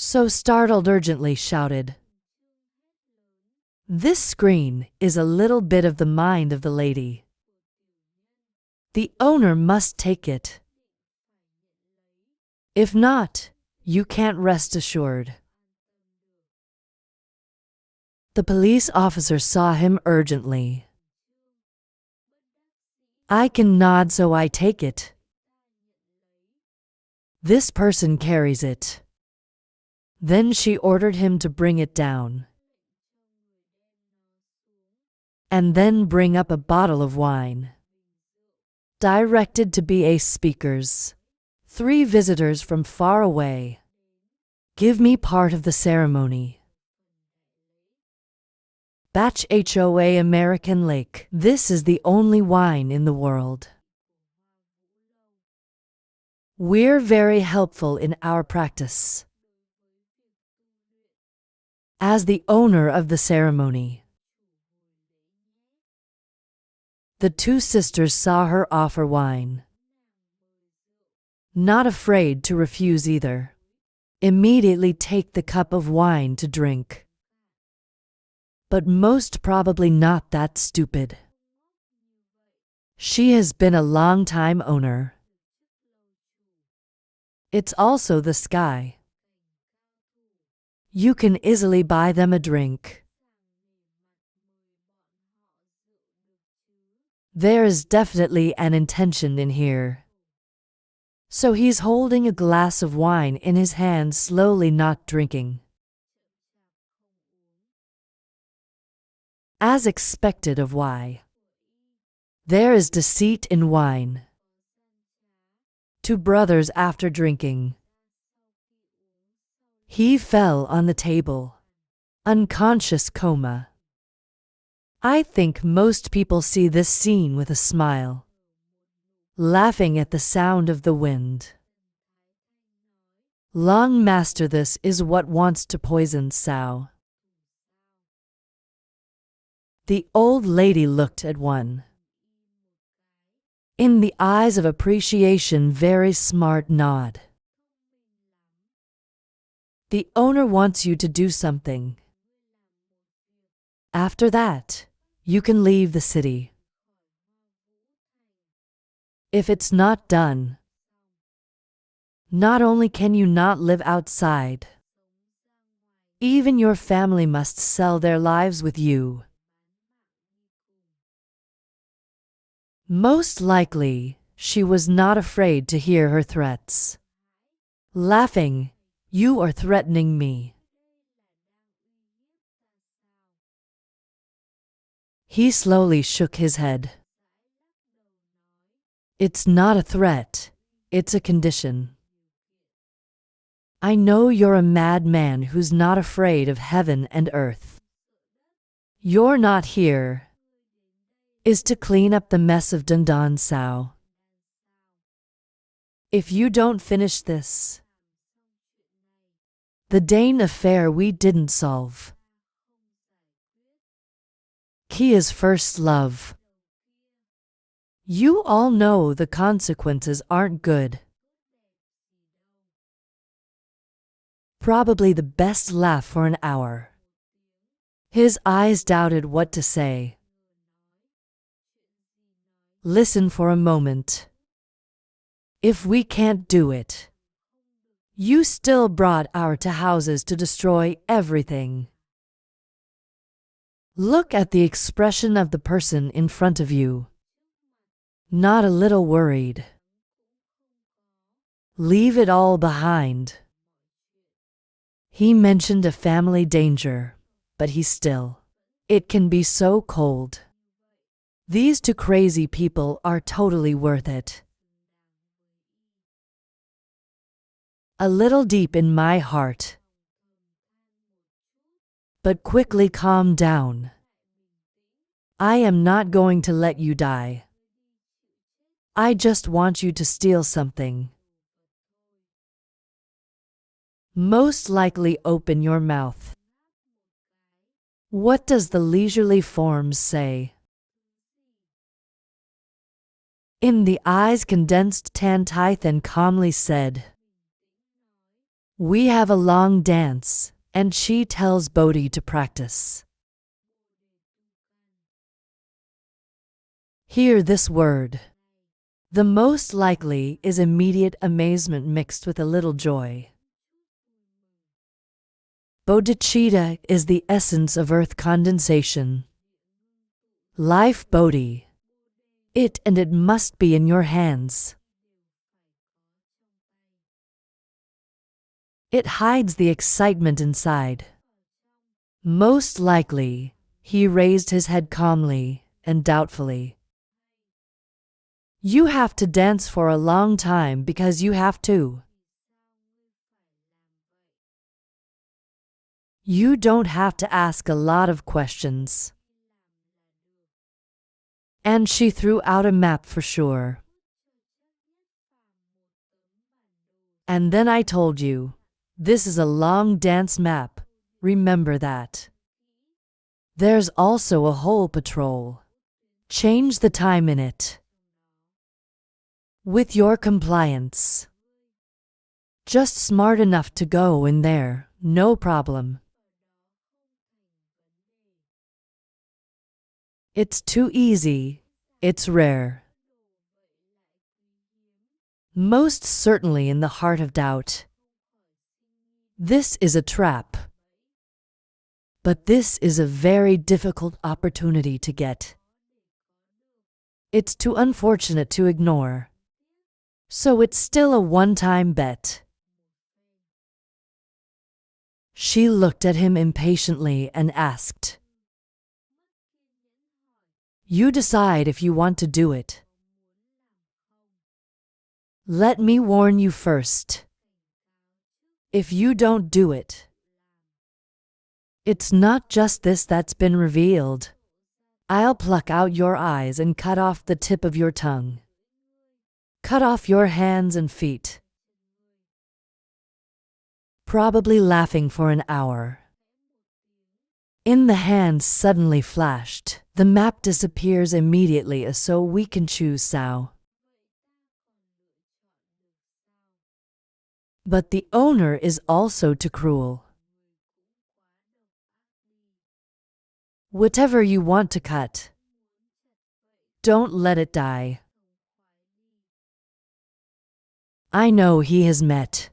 so startled urgently shouted. This screen is a little bit of the mind of the lady. The owner must take it. If not, you can't rest assured. The police officer saw him urgently. I can nod, so I take it. This person carries it. Then she ordered him to bring it down. And then bring up a bottle of wine. Directed to BA speakers. 3 visitors from far away. Give me part of the ceremony. Batch HOA American Lake. This is the only wine in the world. We're very helpful in our practice. As the owner of the ceremony. The 2 sisters saw her offer wine. Not afraid to refuse either. Immediately take the cup of wine to drink. But most probably not that stupid. She has been a long-time owner. It's also the sky. You can easily buy them a drink. There is definitely an intention in here. So he's holding a glass of wine in his hand, slowly not drinking. As expected of why. There is deceit in wine. 2 brothers after drinking. He fell on the table. Unconscious coma. I think most people see this scene with a smile. Laughing at the sound of the wind. Long master, this is what wants to poison Sao. The old lady looked at one. In the eyes of appreciation, very smart nod. The owner wants you to do something. After that, you can leave the city. If it's not done, not only can you not live outside, even your family must sell their lives with you. Most likely, she was not afraid to hear her threats. Laughing, you are threatening me. He slowly shook his head. It's not a threat, it's a condition. I know you're a madman who's not afraid of heaven and earth. You're not here is to clean up the mess of Dandan Sao. If you don't finish this, the Dane affair we didn't solve. Kia's first love. You all know the consequences aren't good. Probably the best laugh for an hour. His eyes doubted what to say. Listen for a moment. If we can't do it, you still brought our 2 houses to destroy everything. Look at the expression of the person in front of you. Not a little worried. Leave it all behind. He mentioned a family danger, but he still. It can be so cold. These 2 crazy people are totally worth it. A little deep in my heart. But quickly calm down. I am not going to let you die. I just want you to steal something. Most likely open your mouth. What does the leisurely forms say? In the eyes condensed Tantithan calmly said, We have a long dance, and she tells Bodhi to practice. Hear this word. The most likely is immediate amazement mixed with a little joy. Bodhicitta is the essence of earth condensation. Life Bodhi. It and it must be in your hands. It hides the excitement inside. Most likely, he raised his head calmly and doubtfully. You have to dance for a long time because you have to. You don't have to ask a lot of questions. And she threw out a map for sure. And then I told you, this is a long dance map, remember that. There's also a whole patrol. Change the time in it. With your compliance. Just smart enough to go in there, no problem. It's too easy, it's rare. Most certainly in the heart of doubt. This is a trap. But this is a very difficult opportunity to get. It's too unfortunate to ignore. So it's still a one-time bet. She looked at him impatiently and asked, You decide if you want to do it. Let me warn you first. If you don't do it, it's not just this that's been revealed. I'll pluck out your eyes and cut off the tip of your tongue. Cut off your hands and feet. Probably laughing for an hour. In the hands suddenly flashed. The map disappears immediately so we can choose Sao. But the owner is also too cruel. Whatever you want to cut, don't let it die. I know he has met.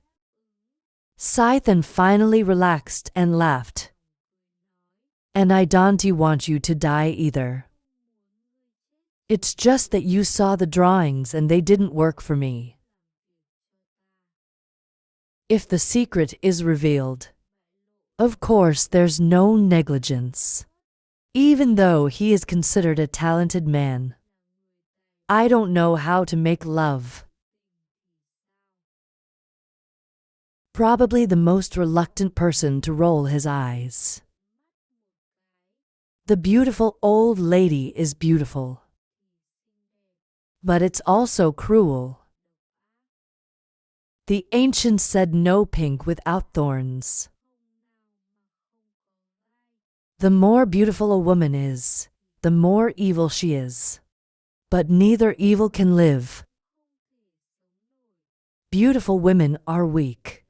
Scythen finally relaxed and laughed. And I don't want you to die either. It's just that you saw the drawings and they didn't work for me. If the secret is revealed, of course there's no negligence. Even though he is considered a talented man. I don't know how to make love. Probably the most reluctant person to roll his eyes. The beautiful old lady is beautiful. But it's also cruel. The ancients said no pink without thorns. The more beautiful a woman is, the more evil she is. But neither evil can live. Beautiful women are weak.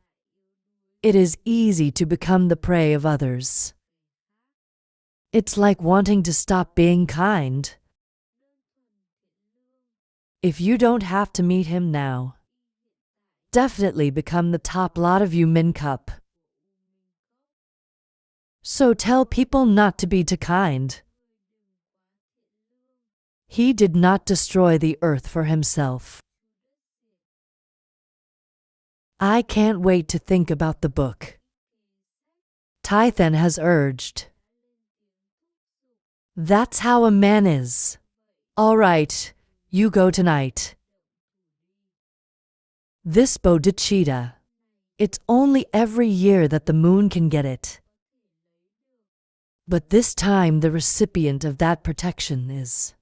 It is easy to become the prey of others. It's like wanting to stop being kind. If you don't have to meet him now, definitely become the top lot of you min cup. So tell people not to be too kind. He did not destroy the earth for himself. I can't wait to think about the book. Tython has urged. That's how a man is. All right, you go tonight. This bodhicitta. It's only every year that the moon can get it. But this time the recipient of that protection is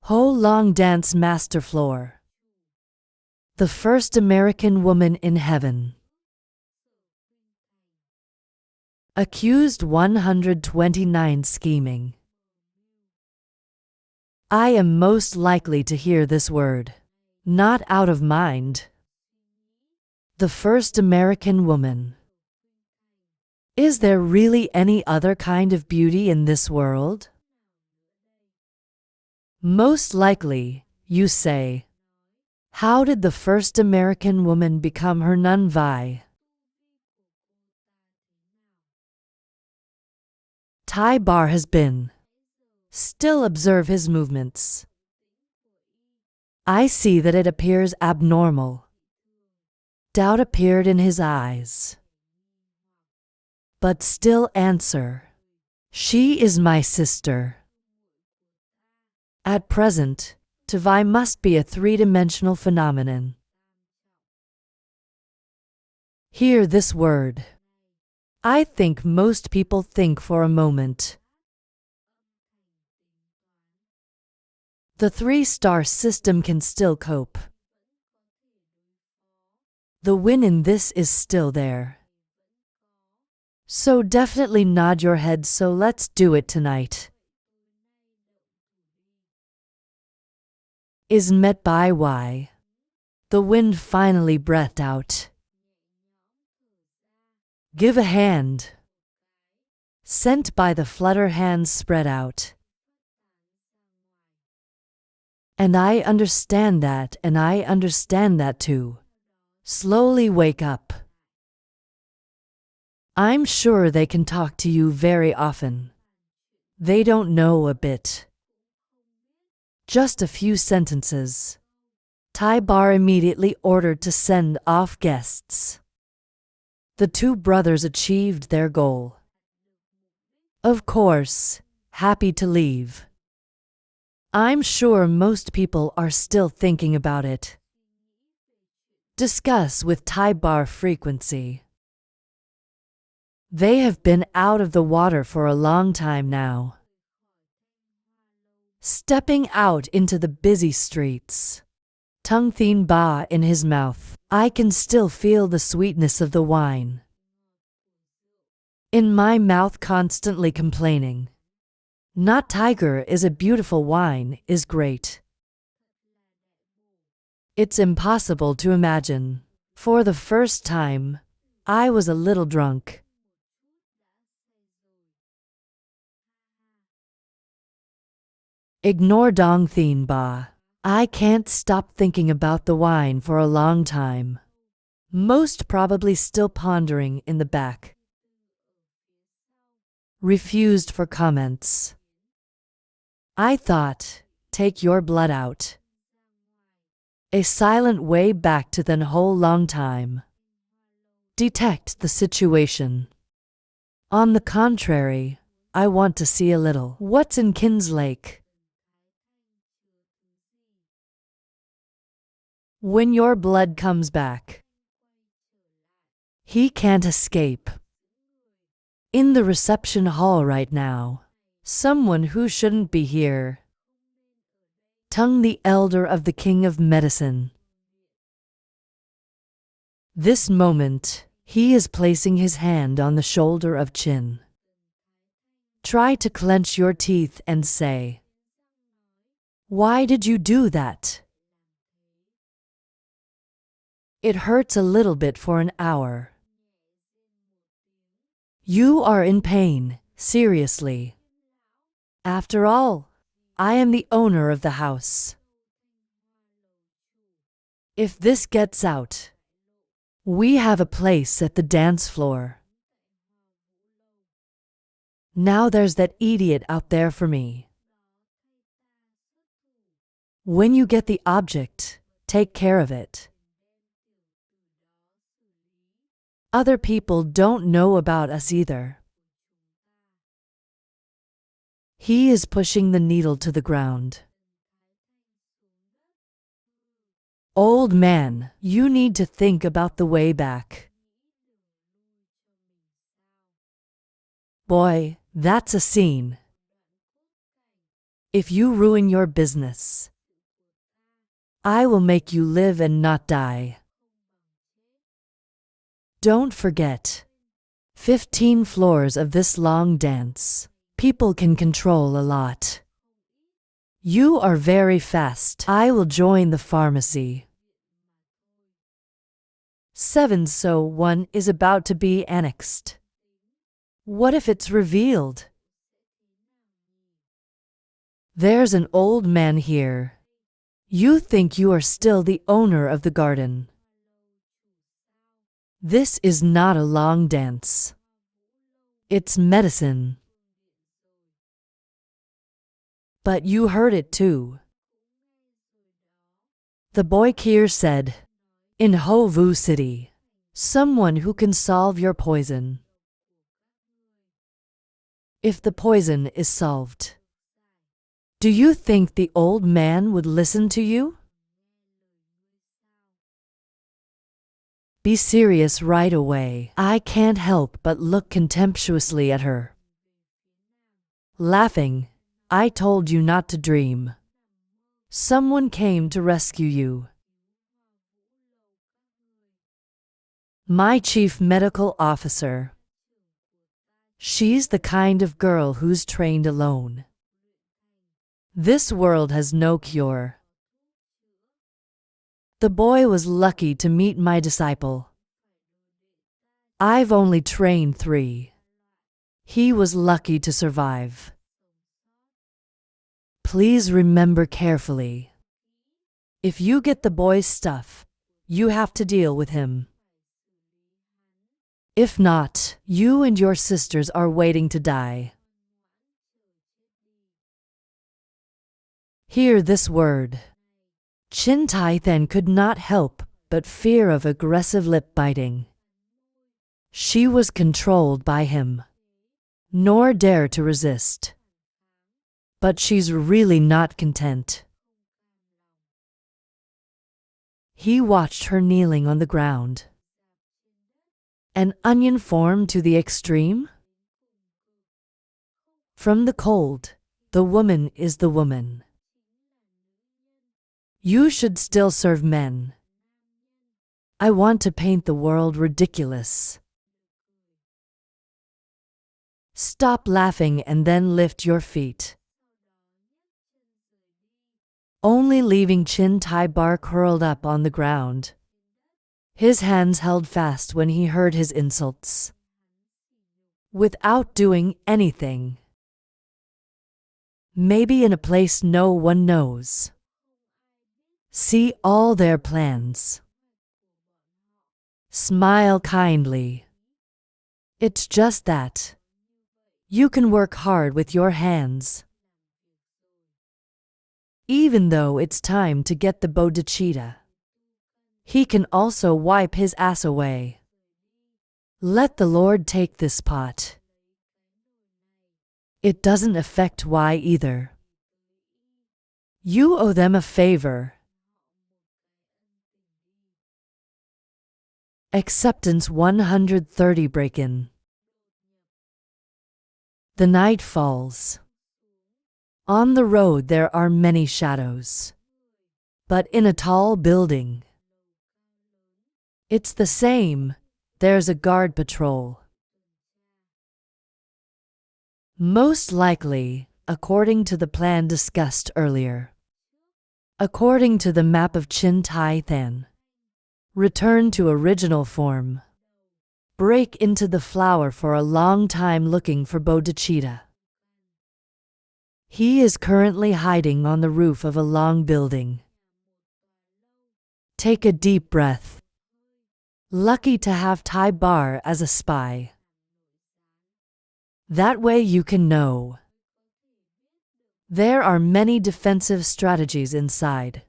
Ho Long Dance Master Floor. The first American woman in heaven. Accused 129 scheming. I am most likely to hear this word. Not out of mind. The first American woman. Is there really any other kind of beauty in this world? Most likely, you say. How did the first American woman become her non-vi? Ty-bar has been. Still observe his movements. I see that it appears abnormal. Doubt appeared in his eyes. But still answer. She is my sister. At present, Tvi must be a three-dimensional phenomenon. Hear this word. I think most people think for a moment. The three-star system can still cope. The win in this is still there. So definitely nod your head, so let's do it tonight. Is met by Y. The wind finally breathed out. Give a hand. Sent by the flutter hands spread out. And I understand that, and I understand that too. Slowly wake up. I'm sure they can talk to you very often. They don't know a bit. Just a few sentences. Ty-bar immediately ordered to send off guests. The two brothers achieved their goal. Of course, happy to leave. I'm sure most people are still thinking about it. Discuss with Ty-bar frequency. They have been out of the water for a long time now. Stepping out into the busy streets. Tongue Thien Ba in his mouth. I can still feel the sweetness of the wine. In my mouth constantly complaining. Not tiger is a beautiful wine is great. It's impossible to imagine. For the first time, I was a little drunk. Ignore Dong Thien Ba. I can't stop thinking about the wine for a long time. Most probably still pondering in the back. Refused for comments. I thought, take your blood out. A silent way back to the whole long time. Detect the situation. On the contrary, I want to see a little. What's in Kinslake? When your blood comes back. He can't escape. In the reception hall right now. Someone who shouldn't be here. Tung the elder of the king of medicine. This moment, he is placing his hand on the shoulder of Chin. Try to clench your teeth and say, why did you do that? It hurts a little bit for an hour. You are in pain, seriously. After all, I am the owner of the house. If this gets out, we have a place at the dance floor. Now there's that idiot out there for me. When you get the object, take care of it. Other people don't know about us either. He is pushing the needle to the ground. Old man, you need to think about the way back. Boy, that's a scene. If you ruin your business, I will make you live and not die. Don't forget. 15 floors of this long dance. People can control a lot. You are very fast. I will join the pharmacy. 7 So one is about to be annexed. What if it's revealed? There's an old man here. You think you are still the owner of the garden. This is not a long dance. It's medicine. But you heard it too. The boy Kier said, in Ho Vu City, someone who can solve your poison. If the poison is solved, do you think the old man would listen to you? Be serious right away. I can't help but look contemptuously at her. Laughing, I told you not to dream. Someone came to rescue you. My chief medical officer. She's the kind of girl who's trained alone. This world has no cure. The boy was lucky to meet my disciple. I've only trained 3. He was lucky to survive. Please remember carefully. If you get the boy's stuff, you have to deal with him. If not, you and your sisters are waiting to die. Hear this word. Chin Tai then could not help but fear of aggressive lip biting. She was controlled by him, nor dare to resist. But she's really not content. He watched her kneeling on the ground. An onion formed to the extreme? From the cold, the woman is the woman. You should still serve men. I want to paint the world ridiculous. Stop laughing and then lift your feet. Only leaving Chin Tai Bar curled up on the ground. His hands held fast when he heard his insults. Without doing anything. Maybe in a place no one knows. See all their plans. Smile kindly. It's just that. You can work hard with your hands. Even though it's time to get the bodhicitta, he can also wipe his ass away. Let the Lord take this pot. It doesn't affect Y either. You owe them a favor. Acceptance 130 Break-in. The night falls. On the road there are many shadows. But in a tall building, it's the same. There's a guard patrol. Most likely, according to the plan discussed earlier. According to the map of Chin Tai Than. Return to original form. Break into the flower for a long time looking for bodhicitta. He is currently hiding on the roof of a long building. Take a deep breath. Lucky to have Tai Bar as a spy. That way you can know. There are many defensive strategies inside.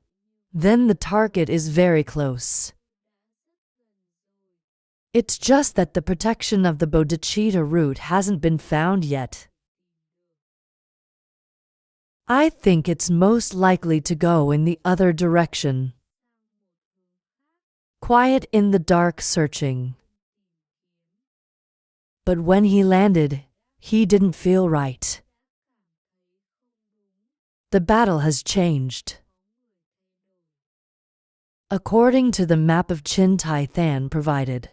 Then the target is very close. It's just that the protection of the bodhicitta root hasn't been found yet. I think it's most likely to go in the other direction. Quiet in the dark searching. But when he landed, he didn't feel right. The battle has changed. According to the map of Chin Tai Than provided,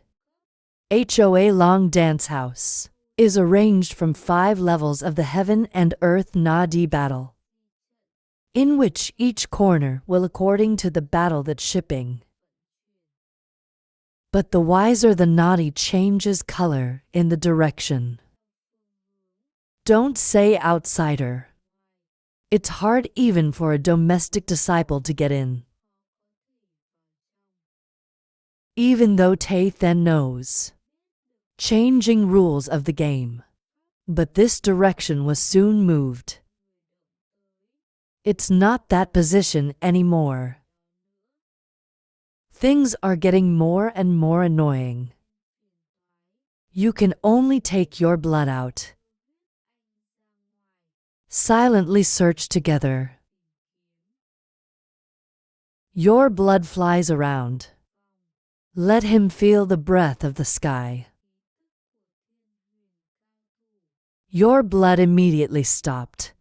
HOA Long Dance House is arranged from 5 levels of the Heaven and Earth Nadi battle, in which each corner will according to the battle that's shipping. But the wiser the naughty changes color in the direction. Don't say outsider. It's hard even for a domestic disciple to get in. Even though Tay then knows, changing rules of the game. But this direction was soon moved. It's not that position anymore. Things are getting more and more annoying. You can only take your blood out. Silently search together. Your blood flies around. Let him feel the breath of the sky. Your blood immediately stopped.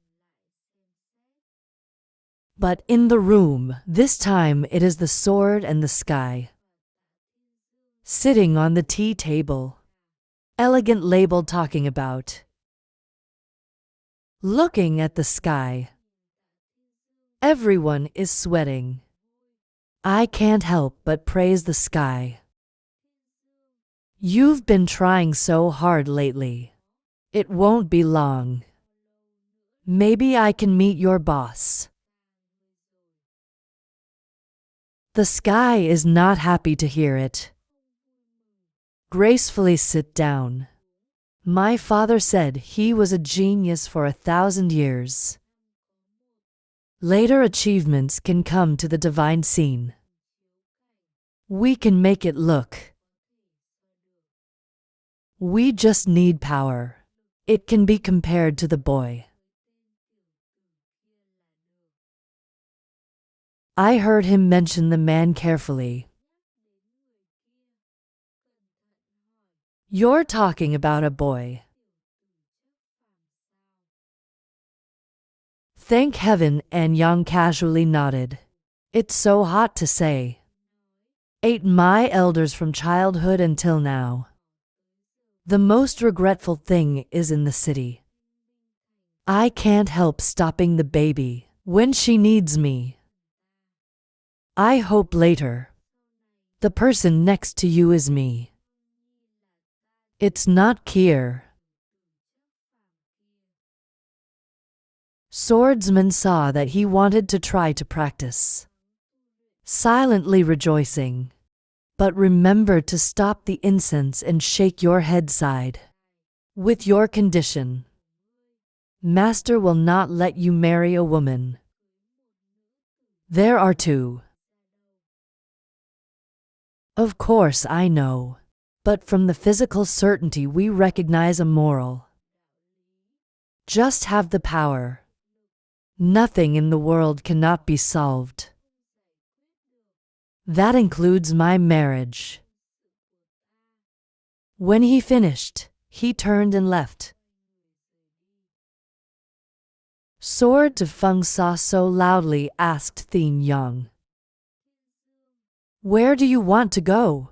But in the room, this time it is the sword and the sky. Sitting on the tea table. Elegant label talking about. Looking at the sky. Everyone is sweating. I can't help but praise the sky. You've been trying so hard lately. It won't be long. Maybe I can meet your boss. The sky is not happy to hear it. Gracefully sit down. My father said he was a genius for 1,000 years. Later achievements can come to the divine scene. We can make it look. We just need power. It can be compared to the boy. I heard him mention the man carefully. You're talking about a boy. Thank heaven, and Yang casually nodded. It's so hot to say. Ate my elders from childhood until now. The most regretful thing is in the city. I can't help stopping the baby when she needs me. I hope later the person next to you is me. It's not Kier. Swordsman saw that he wanted to try to practice, silently rejoicing. But remember to stop the incense and shake your head side. With your condition, Master will not let you marry a woman. There are two. Of course I know, but from the physical certainty we recognize a moral. Just have the power. Nothing in the world cannot be solved. That includes my marriage. When he finished, he turned and left. Sword to Feng Sa so loudly asked Thien Yang. Where do you want to go?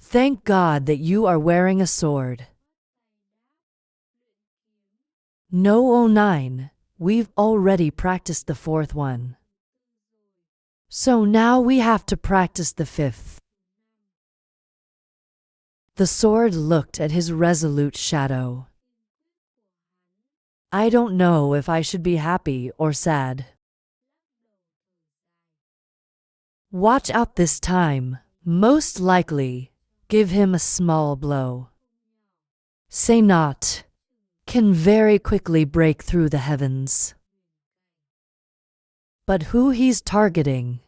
Thank God that you are wearing a sword. No, 09, we've already practiced the fourth one. So now we have to practice the fifth. The sword looked at his resolute shadow. I don't know if I should be happy or sad. Watch out this time. Most likely, give him a small blow. Say not. Can very quickly break through the heavens. But who he's targeting?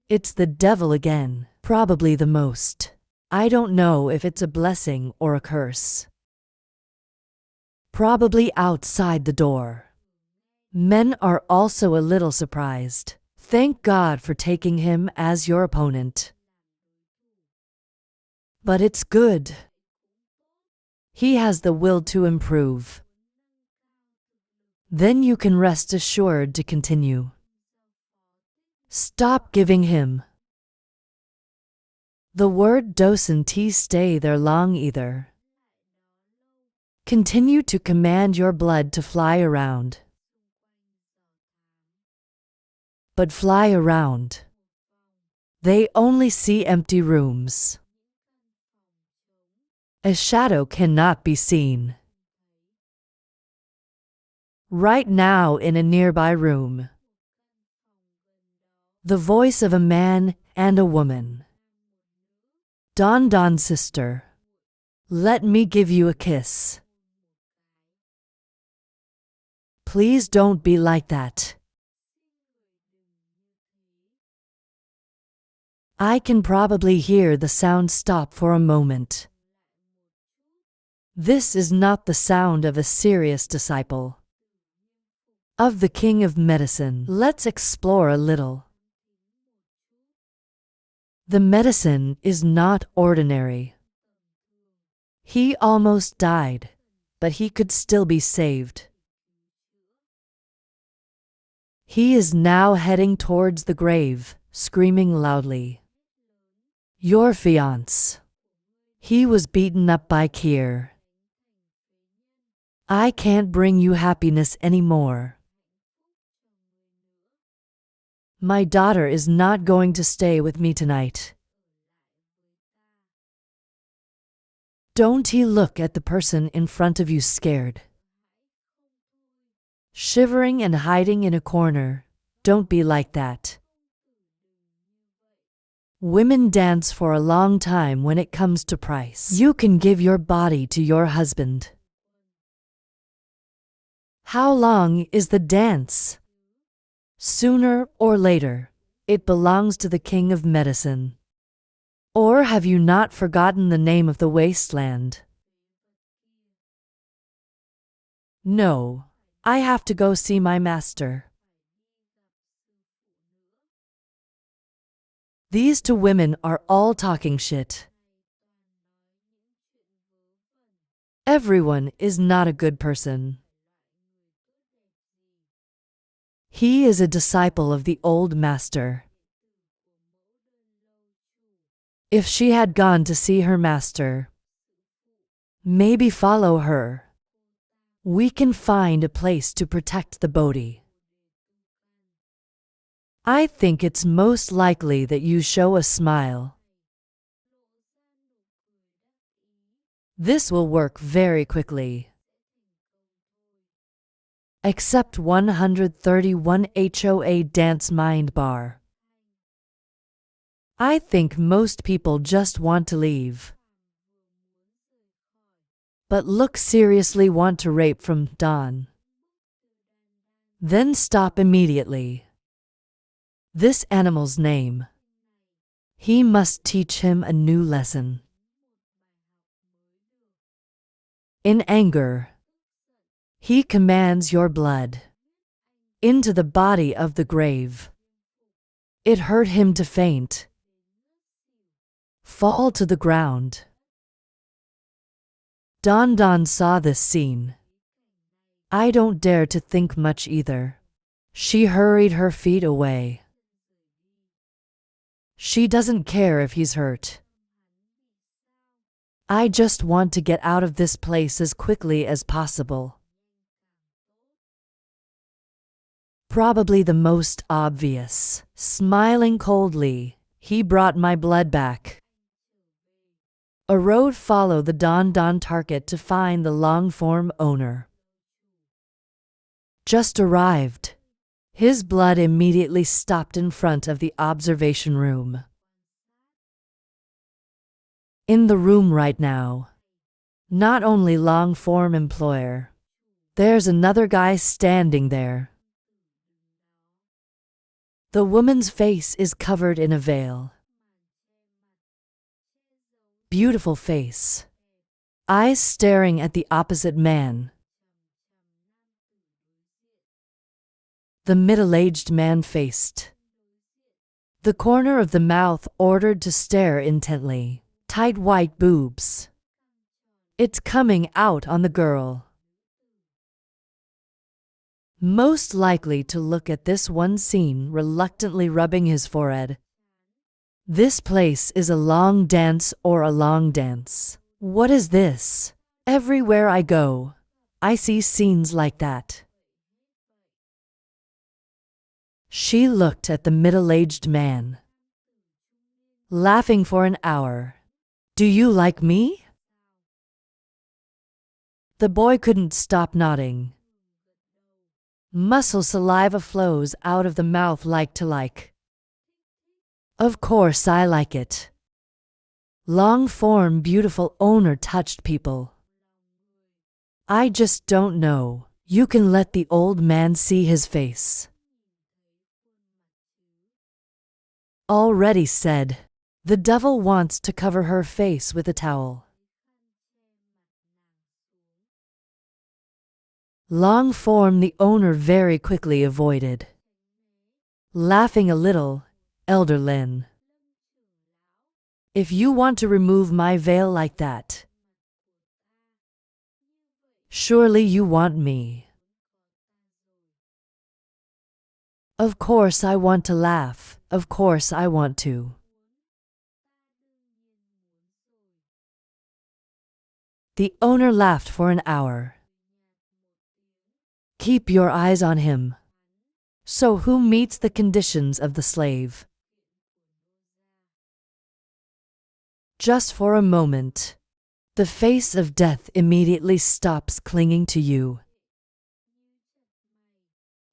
It's the devil again, probably the most. I don't know if it's a blessing or a curse. Probably outside the door. Men are also a little surprised. Thank God for taking him as your opponent. But it's good. He has the will to improve. Then you can rest assured to continue. Stop giving him. The word doesn't stay there long either. Continue to command your blood to fly around. But fly around. They only see empty rooms. A shadow cannot be seen. Right now in a nearby room, the voice of a man and a woman. Don sister, let me give you a kiss. Please don't be like that. I can probably hear the sound stop for a moment. This is not the sound of a serious disciple of the King of Medicine. Let's explore a little. The medicine is not ordinary. He almost died, but he could still be saved. He is now heading towards the grave, screaming loudly. Your fiancé. He was beaten up by Kier. I can't bring you happiness anymore. My daughter is not going to stay with me tonight. Don't he look at the person in front of you scared? Shivering and hiding in a corner. Don't be like that. Women dance for a long time when it comes to price. You can give your body to your husband. How long is the dance? Sooner or later, it belongs to the King of Medicine. Or have you not forgotten the name of the wasteland? No, I have to go see my master. These two women are all talking shit. Everyone is not a good person. He is a disciple of the old master. If she had gone to see her master, maybe follow her. We can find a place to protect the Bodhi. I think it's most likely that you show a smile. This will work very quickly. Except 131 HOA Dance Mind Bar. I think most people just want to leave. But look seriously want to rape from Don. Then stop immediately. This animal's name. He must teach him a new lesson. In anger, he commands your blood into the body of the grave. It hurt him to faint. Fall to the ground. Don saw this scene. I don't dare to think much either. She hurried her feet away. She doesn't care if he's hurt. I just want to get out of this place as quickly as possible. Probably the most obvious. Smiling coldly, he brought my blood back. A road followed the Don target to find the long-form owner. Just arrived. His blood immediately stopped in front of the observation room. In the room right now, not only long-form employer, there's another guy standing there. The woman's face is covered in a veil. Beautiful face. Eyes staring at the opposite man. The middle-aged man faced. The corner of the mouth ordered to stare intently. Tight white boobs. It's coming out on the girl. Most likely to look at this one scene, reluctantly rubbing his forehead. This place is a long dance or a long dance. What is this? Everywhere I go, I see scenes like that. She looked at the middle-aged man. laughing for an hour. Do you like me? The boy couldn't stop nodding. Muscle saliva flows out of the mouth like to like. Of course I like it. Long form beautiful owner touched people. I just don't know. You can let the old man see his face. Already said. The devil wants to cover her face with a towel. Long form the owner very quickly avoided. Laughing a little, Elder Lin. If you want to remove my veil like that, surely you want me. Of course I want to laugh, of course I want to. The owner laughed for an hour. Keep your eyes on him. So who meets the conditions of the slave? Just for a moment, the face of death immediately stops clinging to you.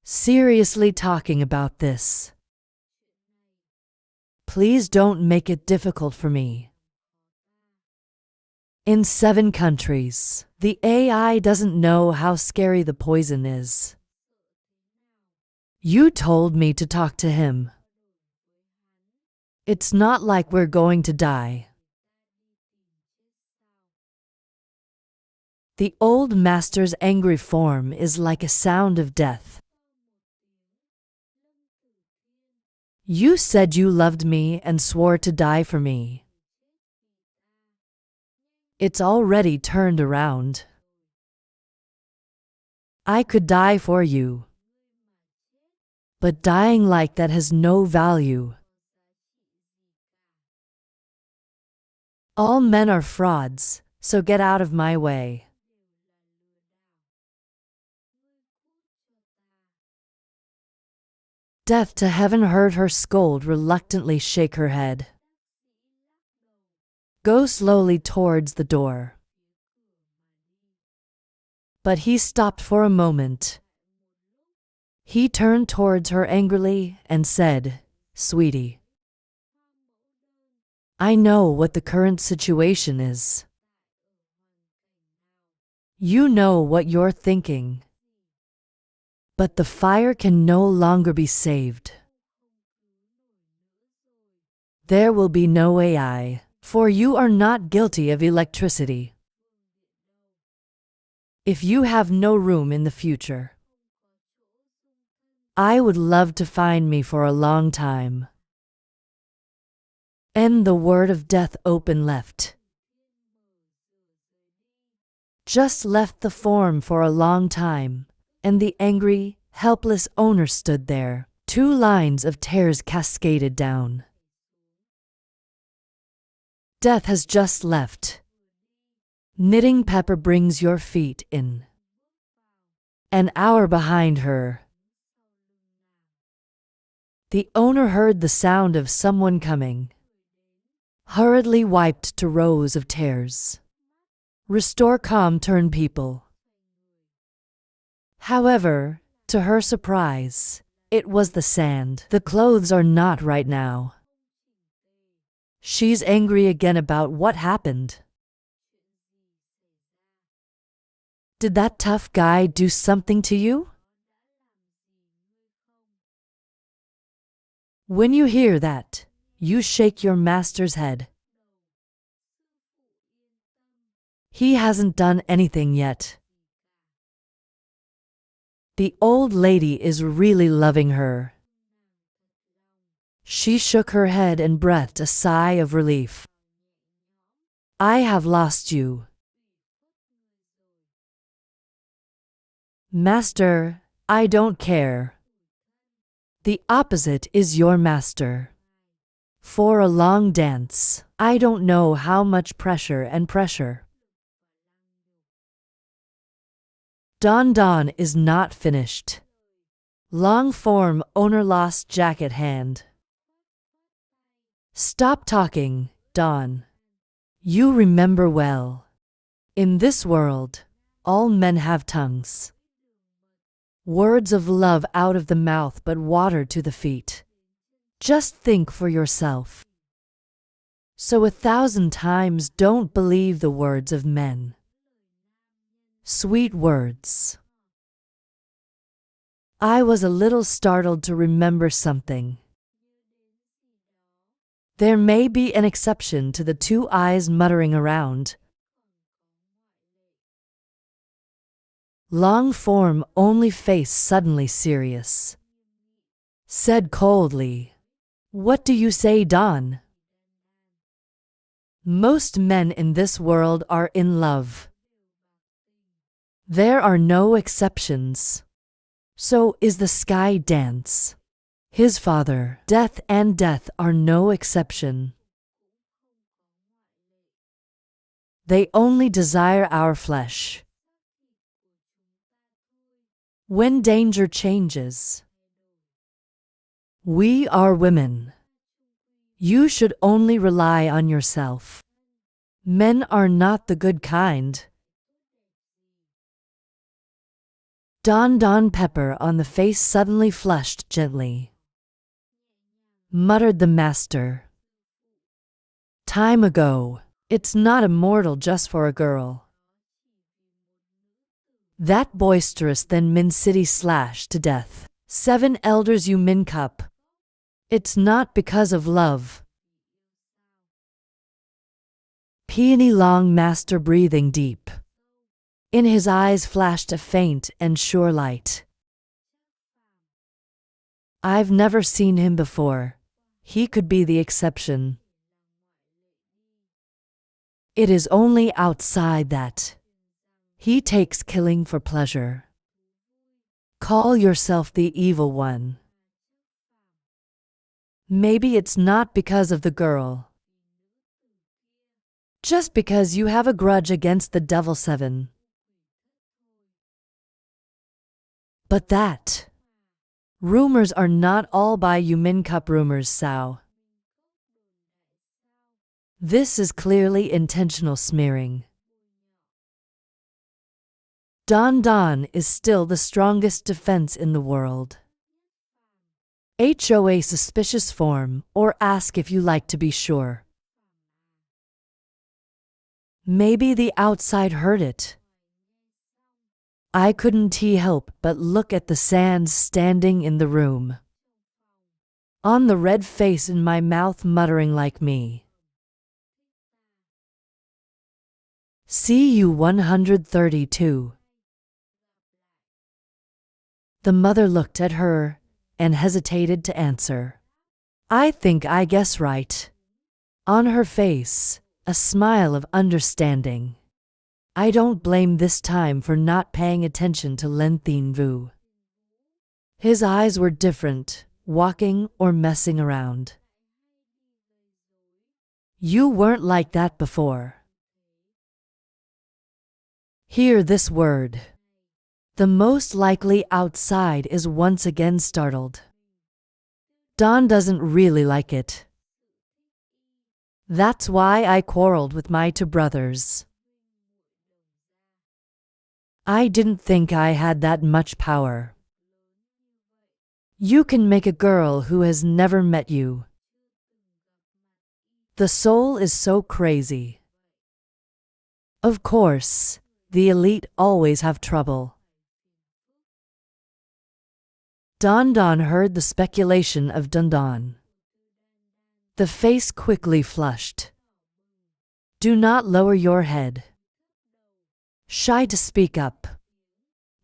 Seriously talking about this. Please don't make it difficult for me. In 7 countries, the AI doesn't know how scary the poison is. You told me to talk to him. It's not like we're going to die. The old master's angry form is like a sound of death. You said you loved me and swore to die for me. It's already turned around. I could die for you. But dying like that has no value. All men are frauds, so get out of my way. Death to heaven heard her scold, reluctantly shake her head. Go slowly towards the door. But he stopped for a moment. He turned towards her angrily and said, Sweetie, I know what the current situation is. You know what you're thinking. But the fire can no longer be saved. There will be no AI, for you are not guilty of electricity. If you have no room in the future, I would love to find me for a long time. End the word of death open left. Just left the form for a long time, and the angry, helpless owner stood there. 2 lines of tears cascaded down. Death has just left. Knitting pepper brings your feet in. An hour behind her. The owner heard the sound of someone coming. Hurriedly wiped to rows of tears. Restore calm turn people. However, to her surprise, it was the sand. The clothes are not right now. She's angry again about what happened. Did that tough guy do something to you? When you hear that, you shake your master's head. He hasn't done anything yet. The old lady is really loving her. She shook her head and breathed a sigh of relief. I have lost you. Master, I don't care. The opposite is your master. For a long dance, I don't know how much pressure. Don is not finished. Long form owner lost jacket hand. Stop talking, Dawn. You remember well. In this world, all men have tongues. Words of love out of the mouth but water to the feet. Just think for yourself. So 1,000 times don't believe the words of men. Sweet words. I was a little startled to remember something. There may be an exception to the two eyes muttering around. Long form only face suddenly serious. Said coldly, "What do you say, Dawn?" Most men in this world are in love. There are no exceptions. So is the sky dance. His father, death and death are no exception. They only desire our flesh. When danger changes, we are women. You should only rely on yourself. Men are not the good kind. Dawn pepper on the face suddenly flushed gently. Muttered the master. Time ago, it's not immortal just for a girl. That boisterous then Min City slashed to death. 7 elders you Min Cup. It's not because of love. Peony long master breathing deep. In his eyes flashed a faint and sure light. I've never seen him before. He could be the exception. It is only outside that he takes killing for pleasure. Call yourself the evil one. Maybe it's not because of the girl. Just because you have a grudge against the Devil 7. But that. Rumors are not all by you Min Cup rumors, Sao. This is clearly intentional smearing. Dawn is still the strongest defense in the world. HOA suspicious form, or ask if you like to be sure. Maybe the outside heard it. I couldn't help but look at the sands standing in the room. On the red face in my mouth muttering like me. CU 132. The mother looked at her and hesitated to answer. I think I guess right. On her face, a smile of understanding. I don't blame this time for not paying attention to Len Thien Vu. His eyes were different, walking or messing around. You weren't like that before. Hear this word. The most likely outside is once again startled. Dawn doesn't really like it. That's why I quarreled with my 2 brothers. I didn't think I had that much power. You can make a girl who has never met you. The soul is so crazy. Of course, the elite always have trouble. Dawn heard the speculation of Dawn. The face quickly flushed. Do not lower your head. Shy to speak up.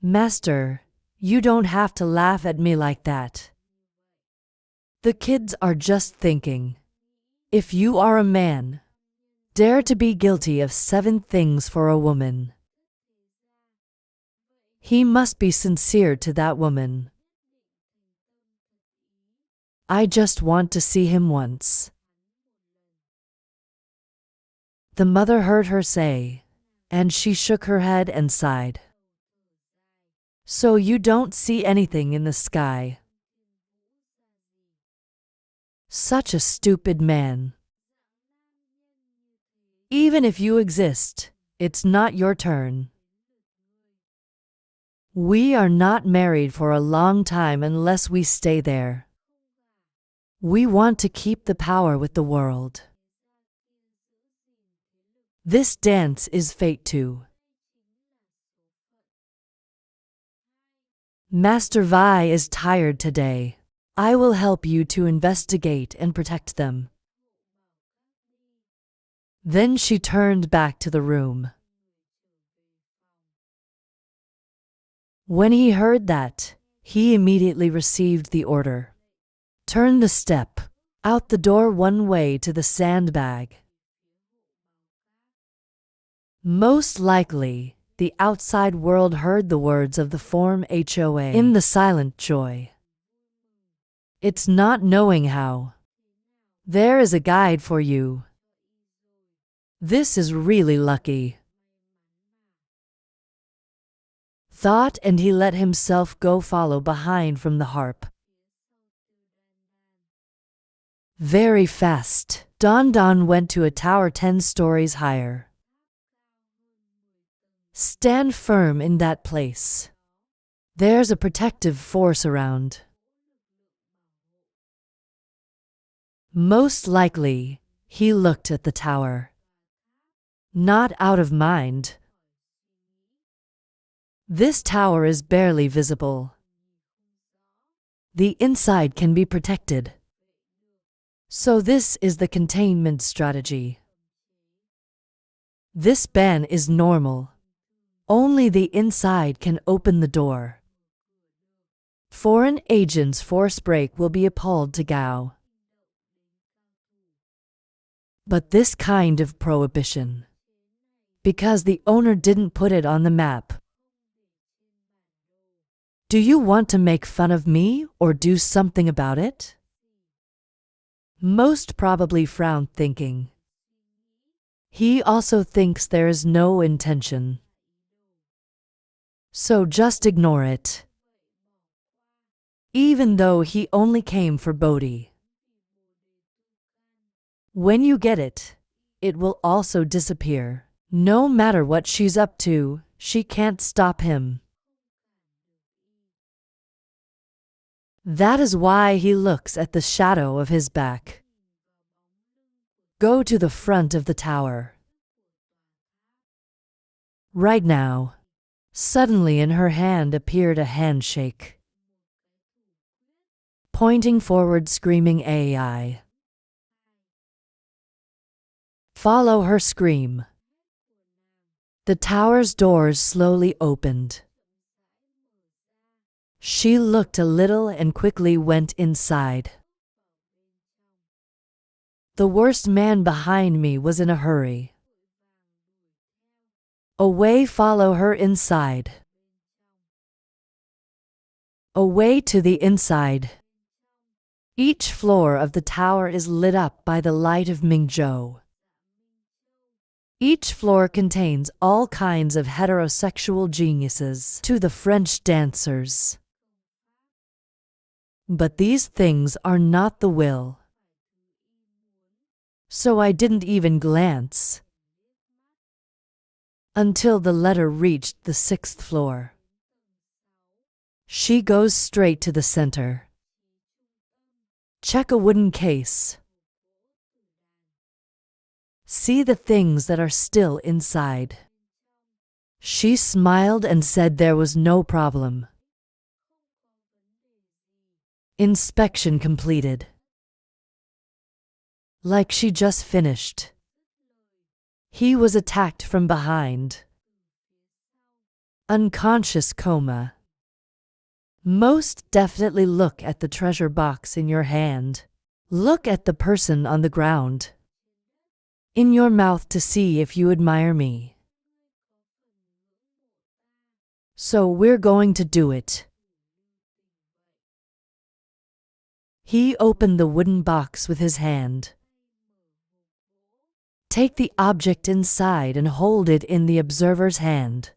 Master, you don't have to laugh at me like that. The kids are just thinking. If you are a man, dare to be guilty of 7 things for a woman. He must be sincere to that woman. I just want to see him once. The mother heard her say, and she shook her head and sighed. So you don't see anything in the sky? Such a stupid man. Even if you exist, it's not your turn. We are not married for a long time unless we stay there. We want to keep the power with the world. This dance is fate too. Master Vi is tired today. I will help you to investigate and protect them. Then she turned back to the room. When he heard that, he immediately received the order. Turn the step out the door one way to the sandbag. Most likely, the outside world heard the words of the form HOA in the silent joy. It's not knowing how. There is a guide for you. This is really lucky. Thought, and he let himself go follow behind from the harp. Very fast, Don went to a tower 10 stories higher. Stand firm in that place. There's a protective force around. Most likely, he looked at the tower. Not out of mind. This tower is barely visible. The inside can be protected. So this is the containment strategy. This ban is normal. Only the inside can open the door. Foreign agents' force break will be appalled to Gao. But this kind of prohibition, because the owner didn't put it on the map. Do you want to make fun of me or do something about it? Most probably frowned, thinking. He also thinks there is no intention. So just ignore it. Even though he only came for Bodhi. When you get it, it will also disappear. No matter what she's up to, she can't stop him. That is why he looks at the shadow of his back. Go to the front of the tower. Right now. Suddenly in her hand appeared a handshake. Pointing forward, screaming AI. Follow her scream. The tower's doors slowly opened. She looked a little and quickly went inside. The worst man behind me was in a hurry. Away, follow her inside. Away to the inside. Each floor of the tower is lit up by the light of Mingzhou. Each floor contains all kinds of heterosexual geniuses to the French dancers. But these things are not the will. So I didn't even glance. Until the letter reached the 6th floor. She goes straight to the center. Check a wooden case. See the things that are still inside. She smiled and said there was no problem. Inspection completed. Like she just finished. He was attacked from behind. Unconscious coma. Most definitely look at the treasure box in your hand. Look at the person on the ground. In your mouth to see if you admire me. So we're going to do it. He opened the wooden box with his hand. Take the object inside and hold it in the observer's hand.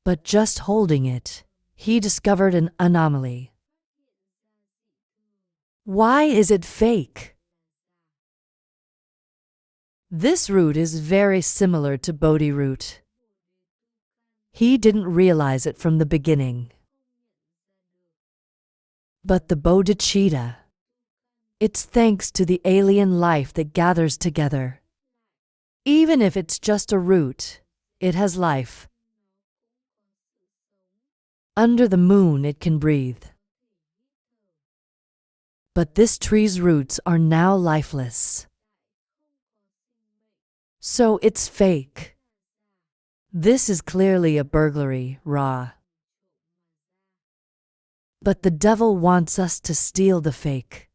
But just holding it, he discovered an anomaly. Why is it fake? This root is very similar to Bodhi root. He didn't realize it from the beginning. But the bodhicitta, it's thanks to the alien life that gathers together. Even if it's just a root, it has life. Under the moon it can breathe. But this tree's roots are now lifeless. So it's fake. This is clearly a burglary, Ra. But the devil wants us to steal the fake.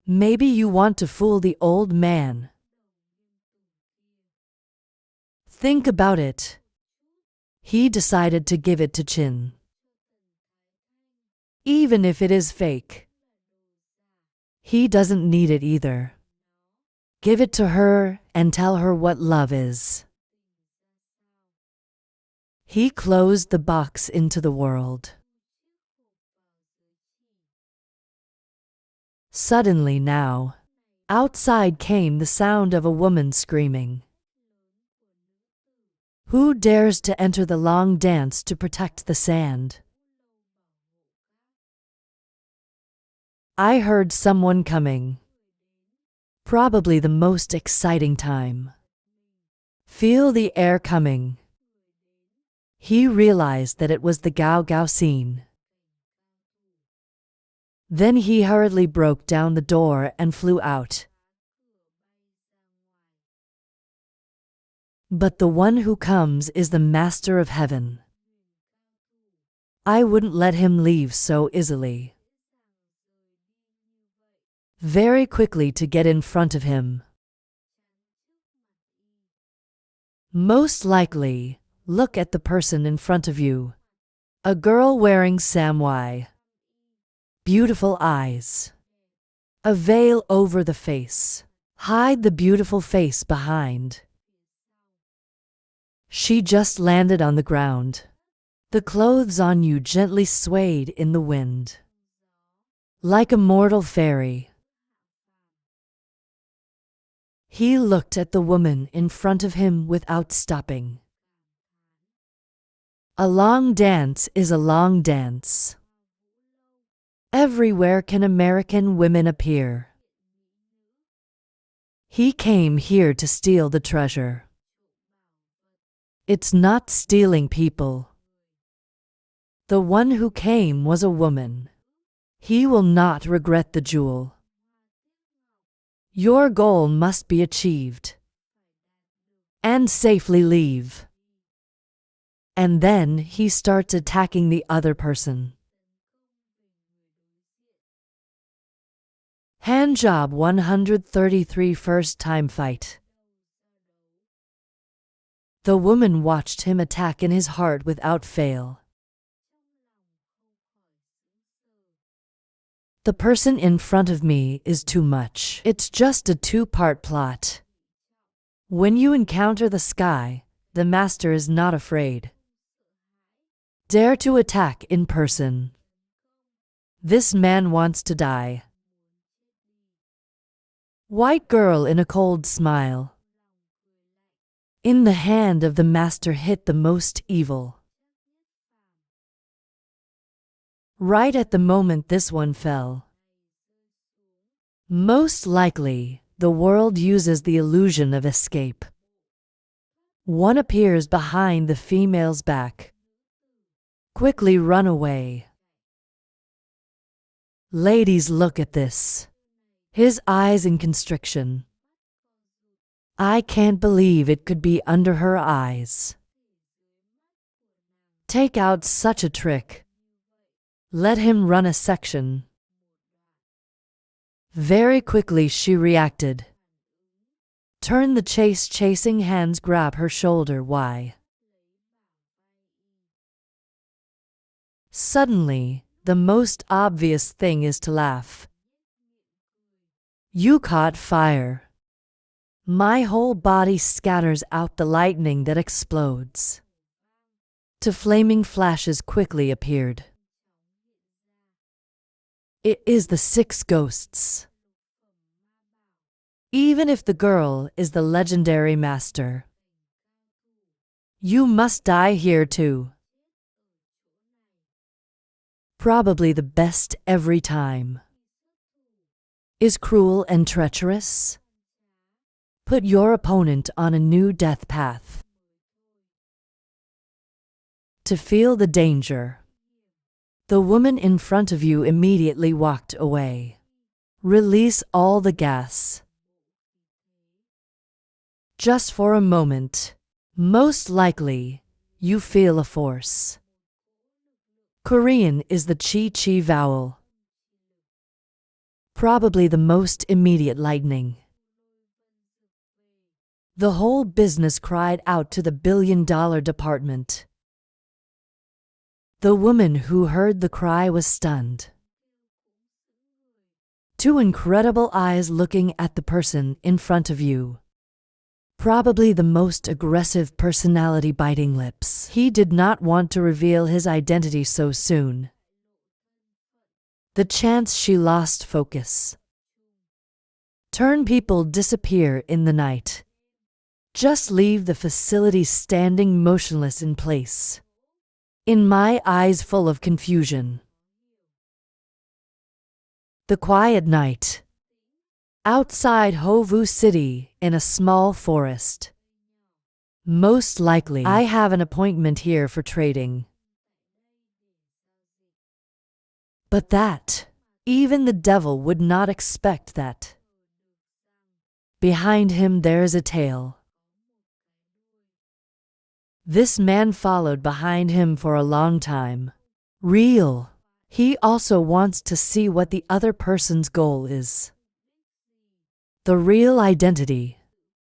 Maybe you want to fool the old man. Think about it. He decided to give it to Chin. Even if it is fake, he doesn't need it either. Give it to her and tell her what love is. He closed the box into the world. Suddenly now, outside came the sound of a woman screaming. Who dares to enter the long dance to protect the sand? I heard someone coming. Probably the most exciting time. Feel the air coming. He realized that it was the Gao Gao scene. Then he hurriedly broke down the door and flew out. But the one who comes is the Master of Heaven. I wouldn't let him leave so easily. Very quickly to get in front of him. Most likely, look at the person in front of you. A girl wearing samwai. Beautiful eyes. A veil over the face. Hide the beautiful face behind. She just landed on the ground. The clothes on you gently swayed in the wind. Like a mortal fairy. He looked at the woman in front of him without stopping. A long dance is a long dance. Everywhere can American women appear. He came here to steal the treasure. It's not stealing people. The one who came was a woman. He will not regret the jewel. Your goal must be achieved. And safely leave. And then he starts attacking the other person. Handjob 133 first time fight. The woman watched him attack in his heart without fail. The person in front of me is too much. It's just a two-part plot. When you encounter the sky, the master is not afraid. Dare to attack in person. This man wants to die. White girl in a cold smile. In the hand of the master hit the most evil. Right at the moment this one fell. Most likely, the world uses the illusion of escape. One appears behind the female's back. Quickly run away. Ladies, look at this. His eyes in constriction. I can't believe it could be under her eyes. Take out such a trick. Let him run a section. Very quickly she reacted. Turn the chasing hands grab her shoulder. Why? Suddenly, the most obvious thing is to laugh. You caught fire. My whole body scatters out the lightning that explodes. Two flaming flashes quickly appeared. It is the 6 ghosts. Even if the girl is the legendary master, you must die here too. Probably the best every time. Is cruel and treacherous? Put your opponent on a new death path. To feel the danger, the woman in front of you immediately walked away. Release all the gas. Just for a moment, most likely, you feel a force. Korean is the chi-chi vowel. Probably the most immediate lightning. The whole business cried out to the billion-dollar department. The woman who heard the cry was stunned. 2 incredible eyes looking at the person in front of you. Probably the most aggressive personality, biting lips. He did not want to reveal his identity so soon. The chance she lost focus. Turn people disappear in the night. Just leave the facility standing motionless in place. In my eyes full of confusion. The quiet night. Outside Hovu City, in a small forest. Most likely, I have an appointment here for trading. But that, even the devil would not expect that. Behind him there's a tail. This man followed behind him for a long time. Real. He also wants to see what the other person's goal is. The real identity.